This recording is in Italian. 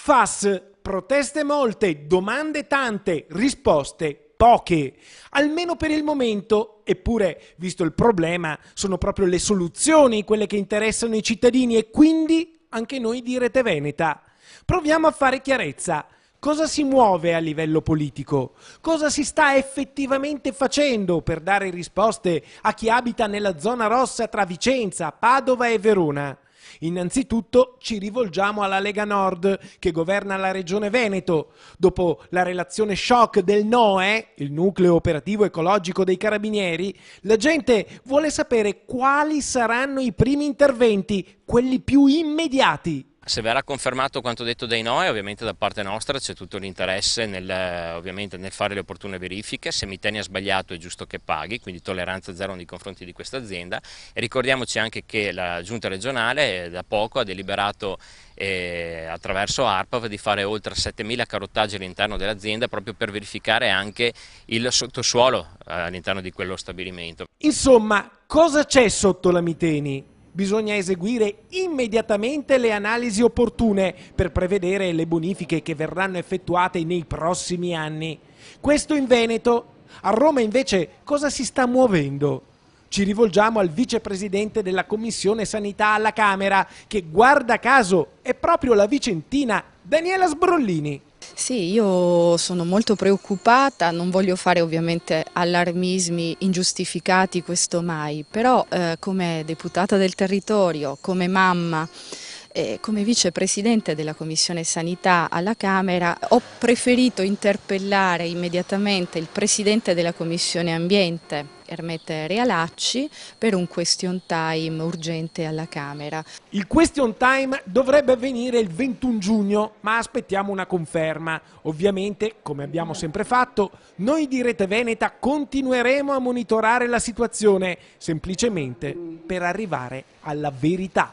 FAS, proteste molte, domande tante, risposte poche, almeno per il momento. Eppure, visto il problema, sono proprio le soluzioni quelle che interessano i cittadini e quindi anche noi di Rete Veneta. Proviamo a fare chiarezza. Cosa si muove a livello politico? Cosa si sta effettivamente facendo per dare risposte a chi abita nella zona rossa tra Vicenza, Padova e Verona? Innanzitutto ci rivolgiamo alla Lega Nord, che governa la regione Veneto. Dopo la relazione shock del NOE, il nucleo operativo ecologico dei Carabinieri, la gente vuole sapere quali saranno i primi interventi, quelli più immediati. Se verrà confermato quanto detto dai NOE, ovviamente da parte nostra c'è tutto l'interesse ovviamente nel fare le opportune verifiche. Se Miteni ha sbagliato è giusto che paghi, quindi tolleranza zero nei confronti di questa azienda. E ricordiamoci anche che la giunta regionale da poco ha deliberato attraverso ARPAV di fare oltre 7.000 carottaggi all'interno dell'azienda proprio per verificare anche il sottosuolo all'interno di quello stabilimento. Insomma, cosa c'è sotto la Miteni? Bisogna eseguire immediatamente le analisi opportune per prevedere le bonifiche che verranno effettuate nei prossimi anni. Questo in Veneto. A Roma invece cosa si sta muovendo? Ci rivolgiamo al vicepresidente della Commissione Sanità alla Camera, che guarda caso è proprio la vicentina Daniela Sbrollini. Sì, io sono molto preoccupata, non voglio fare ovviamente allarmismi ingiustificati, questo mai, però come deputata del territorio, come mamma, come vicepresidente della Commissione Sanità alla Camera, ho preferito interpellare immediatamente il presidente della Commissione Ambiente, Ermete Realacci, per un question time urgente alla Camera. Il question time dovrebbe avvenire il 21 giugno, ma aspettiamo una conferma. Ovviamente, come abbiamo sempre fatto, noi di Rete Veneta continueremo a monitorare la situazione, semplicemente per arrivare alla verità.